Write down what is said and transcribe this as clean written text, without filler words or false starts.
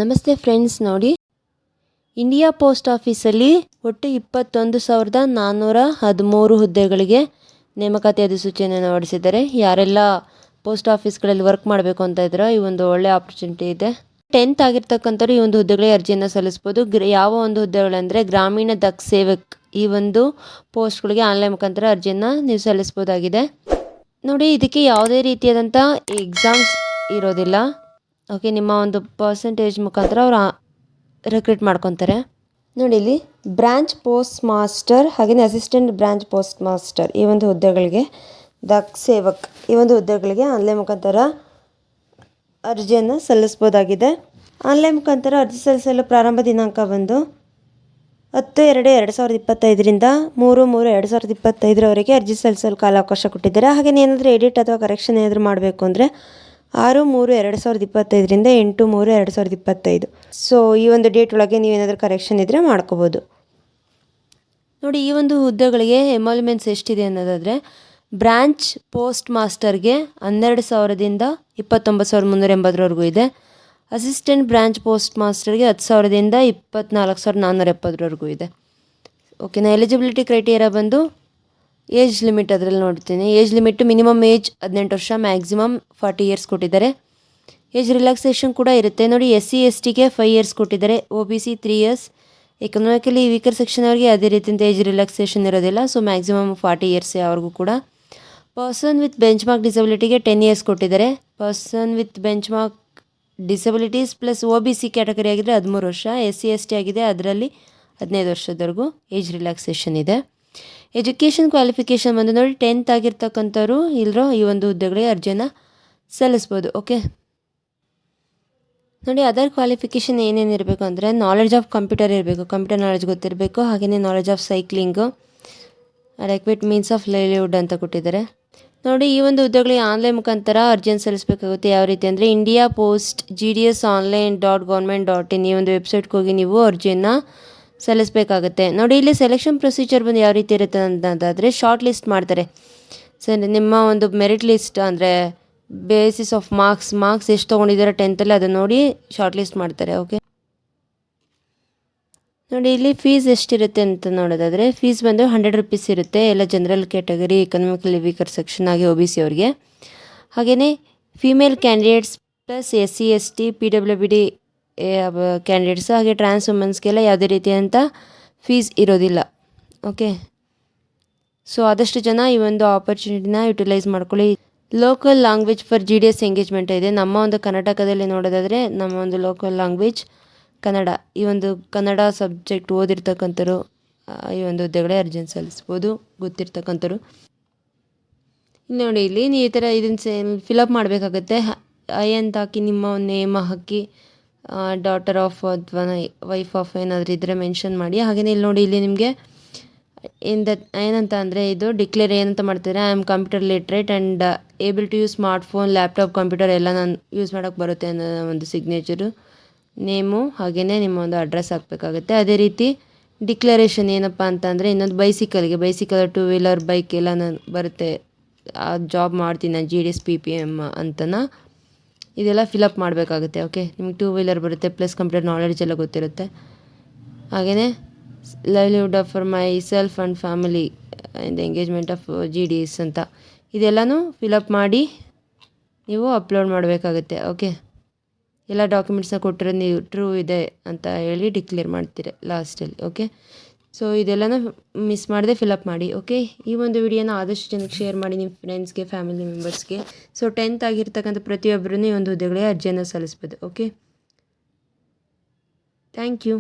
ನಮಸ್ತೆ ಫ್ರೆಂಡ್ಸ್, ನೋಡಿ India post ಆಫೀಸಲ್ಲಿ ಒಟ್ಟು 21,413 ಹುದ್ದೆಗಳಿಗೆ ನೇಮಕಾತಿ ಅಧಿಸೂಚನೆಯನ್ನು ಹೊರಡಿಸಿದ್ದಾರೆ. ಯಾರೆಲ್ಲ ಪೋಸ್ಟ್ ಆಫೀಸ್ಗಳಲ್ಲಿ ವರ್ಕ್ ಮಾಡಬೇಕು ಅಂತ ಇದ್ರೋ ಈ ಒಂದು ಒಳ್ಳೆ ಆಪರ್ಚುನಿಟಿ ಇದೆ. 10th ಆಗಿರ್ತಕ್ಕಂಥವ್ರು ಈ ಒಂದು ಹುದ್ದೆಗಳಿಗೆ ಅರ್ಜಿಯನ್ನು ಸಲ್ಲಿಸ್ಬೋದು. ಯಾವ ಒಂದು ಹುದ್ದೆಗಳಂದರೆ ಗ್ರಾಮೀಣ ದಕ್ ಸೇವಕ್, ಈ ಒಂದು ಪೋಸ್ಟ್ಗಳಿಗೆ ಆನ್ಲೈನ್ ಮುಖಾಂತರ ಅರ್ಜಿಯನ್ನು ನೀವು ಸಲ್ಲಿಸ್ಬೋದಾಗಿದೆ. ನೋಡಿ, ಇದಕ್ಕೆ ಯಾವುದೇ ರೀತಿಯಾದಂಥ ಎಕ್ಸಾಮ್ಸ್ ಇರೋದಿಲ್ಲ. ಓಕೆ, ನಿಮ್ಮ ಒಂದು ಪರ್ಸೆಂಟೇಜ್ ಮುಖಾಂತರ ಅವರು ರಿಕ್ರೂಟ್ ಮಾಡ್ಕೊತಾರೆ. ನೋಡಿ, ಇಲ್ಲಿ ಬ್ರಾಂಚ್ ಪೋಸ್ಟ್ ಮಾಸ್ಟರ್ ಹಾಗೆಯೇ ಅಸಿಸ್ಟೆಂಟ್ ಬ್ರಾಂಚ್ ಪೋಸ್ಟ್ ಮಾಸ್ಟರ್ ಈ ಒಂದು ಹುದ್ದೆಗಳಿಗೆ, ದಕ್ ಸೇವಕ್ ಈ ಒಂದು ಹುದ್ದೆಗಳಿಗೆ ಆನ್ಲೈನ್ ಮುಖಾಂತರ ಅರ್ಜಿಯನ್ನು ಸಲ್ಲಿಸ್ಬೋದಾಗಿದೆ. ಆನ್ಲೈನ್ ಮುಖಾಂತರ ಅರ್ಜಿ ಸಲ್ಲಿಸಲು ಪ್ರಾರಂಭ ದಿನಾಂಕ ಬಂದು 10/2/2025ರಿಂದ 3/3/2025ರವರೆಗೆ ಅರ್ಜಿ ಸಲ್ಲಿಸಲು ಕಾಲಾವಕಾಶ ಕೊಟ್ಟಿದ್ದಾರೆ. ಹಾಗೆಯೇ ಏನಾದರೂ ಎಡಿಟ್ ಅಥವಾ ಕರೆಕ್ಷನ್ ಏನಾದರೂ ಮಾಡಬೇಕು ಅಂದರೆ 6/3/2025ರಿಂದ 8/3/2025. ಸೊ ಈ ಒಂದು ಡೇಟ್ ಒಳಗೆ ನೀವೇನಾದರೂ ಕರೆಕ್ಷನ್ ಇದ್ದರೆ ಮಾಡ್ಕೋಬೋದು. ನೋಡಿ, ಈ ಒಂದು ಹುದ್ದೆಗಳಿಗೆ ಎಮಾಲ್ಯುಮೆಂಟ್ಸ್ ಎಷ್ಟಿದೆ ಅನ್ನೋದಾದರೆ, ಬ್ರಾಂಚ್ ಪೋಸ್ಟ್ ಮಾಸ್ಟರ್ಗೆ 12,000ದಿಂದ 29,380ವರೆಗೂ ಇದೆ. ಅಸಿಸ್ಟೆಂಟ್ ಬ್ರಾಂಚ್ ಪೋಸ್ಟ್ ಮಾಸ್ಟರ್ಗೆ 10,000ದಿಂದ 24,470ವರೆಗೂ ಇದೆ. ಓಕೆನಾ. ಎಲಿಜಿಬಿಲಿಟಿ ಕ್ರೈಟೀರಿಯಾ ಬಂದು ಏಜ್ ಲಿಮಿಟ್ ಅದರಲ್ಲಿ ನೋಡ್ತೀನಿ. ಏಜ್ ಲಿಮಿಟ್ ಮಿನಿಮಮ್ ಏಜ್ 18 ವರ್ಷ, ಮ್ಯಾಕ್ಸಿಮಮ್ 40 ಇಯರ್ಸ್ ಕೊಟ್ಟಿದ್ದಾರೆ. ಏಜ್ ರಿಲ್ಯಾಕ್ಸೇಷನ್ ಕೂಡ ಇರುತ್ತೆ. ನೋಡಿ, SC/STಗೆ 5 ಇಯರ್ಸ್ ಕೊಟ್ಟಿದ್ದಾರೆ, OBC 3 years, economically weaker section ಅವರಿಗೆ ಅದೇ ರೀತಿಯಿಂದ ಏಜ್ ರಿಲ್ಯಾಕ್ಸೇಷನ್ ಇರೋದಿಲ್ಲ. ಸೊ ಮ್ಯಾಕ್ಸಿಮಮ್ 40 ಇಯರ್ಸ್ ಅವ್ರಿಗೂ ಕೂಡ. ಪರ್ಸನ್ ವಿತ್ ಬೆಂಚ್ ಮಾರ್ಕ್ ಡಿಸಬಿಲಿಟಿಗೆ 10 ಇಯರ್ಸ್ ಕೊಟ್ಟಿದ್ದಾರೆ. Person with benchmark disabilities plus OBC category ಆಗಿದ್ದರೆ 13 ವರ್ಷ, SC/ST ಆಗಿದೆ ಅದರಲ್ಲಿ 15 ವರ್ಷದವರೆಗೂ ಏಜ್ ರಿಲ್ಯಾಕ್ಸೇಷನ್ ಇದೆ. ಎಜುಕೇಷನ್ ಕ್ವಾಲಿಫಿಕೇಷನ್ ಬಂದು ನೋಡಿ, 10th ಆಗಿರ್ತಕ್ಕಂಥವ್ರು ಇಲ್ಲರೋ ಈ ಒಂದು ಹುದ್ದೆಗಳಿಗೆ ಅರ್ಜಿಯನ್ನು ಸಲ್ಲಿಸ್ಬೋದು. ಓಕೆ, ನೋಡಿ, ಅದರ್ ಕ್ವಾಲಿಫಿಕೇಷನ್ ಏನೇನಿರಬೇಕು ಅಂದರೆ ನಾಲೆಡ್ಜ್ ಆಫ್ ಕಂಪ್ಯೂಟರ್ ಇರಬೇಕು, ಕಂಪ್ಯೂಟರ್ ನಾಲೆಡ್ಜ್ ಗೊತ್ತಿರಬೇಕು. ಹಾಗೆಯೇ knowledge of cycling, adequate means of livelihood ಅಂತ ಕೊಟ್ಟಿದ್ದಾರೆ. ನೋಡಿ, ಈ ಒಂದು ಹುದ್ದೆಗಳಿಗೆ ಆನ್ಲೈನ್ ಮುಖಾಂತರ ಅರ್ಜಿಯನ್ನು ಸಲ್ಲಿಸಬೇಕಾಗುತ್ತೆ. ಯಾವ ರೀತಿ ಅಂದರೆ ಇಂಡಿಯಾ ಪೋಸ್ಟ್ GDSonline.government.in ಈ ಒಂದು ವೆಬ್ಸೈಟ್ಗೆ ಹೋಗಿ ನೀವು ಅರ್ಜಿಯನ್ನು ಸಲ್ಲಿಸಬೇಕಾಗುತ್ತೆ. ನೋಡಿ, ಇಲ್ಲಿ ಸೆಲೆಕ್ಷನ್ ಪ್ರೊಸೀಜರ್ ಬಂದು ಯಾವ ರೀತಿ ಇರುತ್ತೆ ಅಂತಂದಾದರೆ, ಶಾರ್ಟ್ ಲಿಸ್ಟ್ ಮಾಡ್ತಾರೆ. ಸರಿ, ನಿಮ್ಮ ಒಂದು ಮೆರಿಟ್ ಲಿಸ್ಟ್ ಅಂದರೆ ಬೇಸಿಸ್ ಆಫ್ ಮಾರ್ಕ್ಸ್ ಎಷ್ಟು ತೊಗೊಂಡಿದ್ದಾರೆ 10th ಅದನ್ನು ನೋಡಿ ಶಾರ್ಟ್ ಲಿಸ್ಟ್ ಮಾಡ್ತಾರೆ. ಓಕೆ, ನೋಡಿ, ಇಲ್ಲಿ ಫೀಸ್ ಎಷ್ಟಿರುತ್ತೆ ಅಂತ ನೋಡೋದಾದರೆ, ಫೀಸ್ ಬಂದು 100 ರೂಪೀಸ್ ಇರುತ್ತೆ ಎಲ್ಲ general category, economically weaker section ಆಗಿ OBC ಅವರಿಗೆ. ಹಾಗೆಯೇ female candidates plus SC/ST PWD candidates ಹಾಗೆ ಟ್ರಾನ್ಸ್ ವುಮೆನ್ಸ್ಗೆಲ್ಲ ಯಾವುದೇ ರೀತಿಯಾದಂಥ ಫೀಸ್ ಇರೋದಿಲ್ಲ. ಓಕೆ, ಸೊ ಆದಷ್ಟು ಜನ ಈ ಒಂದು ಆಪರ್ಚುನಿಟಿನ ಯುಟಿಲೈಸ್ ಮಾಡ್ಕೊಳ್ಳಿ. Local language for GDS engagement ಇದೆ. ನಮ್ಮ ಒಂದು ಕರ್ನಾಟಕದಲ್ಲಿ ನೋಡೋದಾದರೆ ನಮ್ಮ ಒಂದು ಲೋಕಲ್ ಲ್ಯಾಂಗ್ವೇಜ್ ಕನ್ನಡ. ಈ ಒಂದು ಕನ್ನಡ ಸಬ್ಜೆಕ್ಟ್ ಓದಿರ್ತಕ್ಕಂಥವ್ರು ಈ ಒಂದು ಹುದ್ದೆಗಳೇ ಅರ್ಜಿಯನ್ನು ಸಲ್ಲಿಸ್ಬೋದು, ಗೊತ್ತಿರ್ತಕ್ಕಂಥವ್ರು. ನೋಡಿ, ಇಲ್ಲಿ ನೀವು ಈ ಥರ ಇದನ್ನು ಫಿಲಪ್ ಮಾಡಬೇಕಾಗತ್ತೆ. ಅಂತ ಹಾಕಿ ನಿಮ್ಮ ನೇಮ್ ಹಾಕಿ, ಡಾಟರ್ ಆಫ್ ಅಥವಾ ವೈಫ್ ಆಫ್ ಏನಾದರೂ ಇದ್ದರೆ ಮೆನ್ಷನ್ ಮಾಡಿ. ಹಾಗೆಯೇ ಇಲ್ಲಿ ನೋಡಿ, ಇಲ್ಲಿ ನಿಮಗೆ ಏನಂತ ಅಂದರೆ ಇದು ಡಿಕ್ಲೇರ್ ಏನಂತ ಮಾಡ್ತಿದ್ದಾರೆ, I am computer literate and able to use smartphone, laptop, computer ಎಲ್ಲ ನಾನು ಯೂಸ್ ಮಾಡೋಕ್ಕೆ ಬರುತ್ತೆ ಅನ್ನೋ ಒಂದು ಸಿಗ್ನೇಚರು, ನೇಮು, ಹಾಗೆಯೇ ನಿಮ್ಮ ಒಂದು ಅಡ್ರೆಸ್ ಹಾಕಬೇಕಾಗುತ್ತೆ. ಅದೇ ರೀತಿ ಡಿಕ್ಲರೇಷನ್ ಏನಪ್ಪ ಅಂತ ಅಂದರೆ, ಇನ್ನೊಂದು ಬೈಸಿಕಲ್ 2 ವೀಲರ್ ಬೈಕ್ ಎಲ್ಲ ನಾನು ಬರುತ್ತೆ, ಆ ಜಾಬ್ ಮಾಡ್ತೀನಿ ನಾನು GDS PPM ಅಂತನ ಇದೆಲ್ಲ ಫಿಲಪ್ ಮಾಡಬೇಕಾಗುತ್ತೆ. ಓಕೆ, ನಿಮಗೆ 2 ವೀಲರ್ ಬರುತ್ತೆ ಪ್ಲಸ್ ಕಂಪ್ಯೂಟರ್ ನಾಲೆಡ್ಜ್ ಎಲ್ಲ ಗೊತ್ತಿರುತ್ತೆ. ಹಾಗೆಯೇ livelihood for my self and family in the engagement of GDS ಅಂತ ಇದೆಲ್ಲನೂ ಫಿಲಪ್ ಮಾಡಿ ನೀವು ಅಪ್ಲೋಡ್ ಮಾಡಬೇಕಾಗುತ್ತೆ. ಓಕೆ, ಎಲ್ಲ ಡಾಕ್ಯುಮೆಂಟ್ಸ್ನ ಕೊಟ್ಟಿರೋದು ನೀವು ಟ್ರೂ ಇದೆ ಅಂತ ಹೇಳಿ ಡಿಕ್ಲೇರ್ ಮಾಡ್ತೀರ ಲಾಸ್ಟಲ್ಲಿ. ಓಕೆ, ಸೊ ಇದೆಲ್ಲನೂ ಮಿಸ್ ಮಾಡದೆ ಫಿಲಪ್ ಮಾಡಿ. ಓಕೆ, ಈ ಒಂದು ವಿಡಿಯೋನ ಆದಷ್ಟು ಜನಕ್ಕೆ ಶೇರ್ ಮಾಡಿ, ನಿಮ್ಮ ಫ್ರೆಂಡ್ಸ್ಗೆ, ಫ್ಯಾಮಿಲಿ ಮೆಂಬರ್ಸ್ಗೆ. ಸೊ 10th ಆಗಿರ್ತಕ್ಕಂಥ ಪ್ರತಿಯೊಬ್ಬರೂ ಈ ಒಂದು ಹುದ್ದೆಗಳಿಗೆ ಅರ್ಜಿಯನ್ನು ಸಲ್ಲಿಸ್ಬೋದು. Okay, thank you.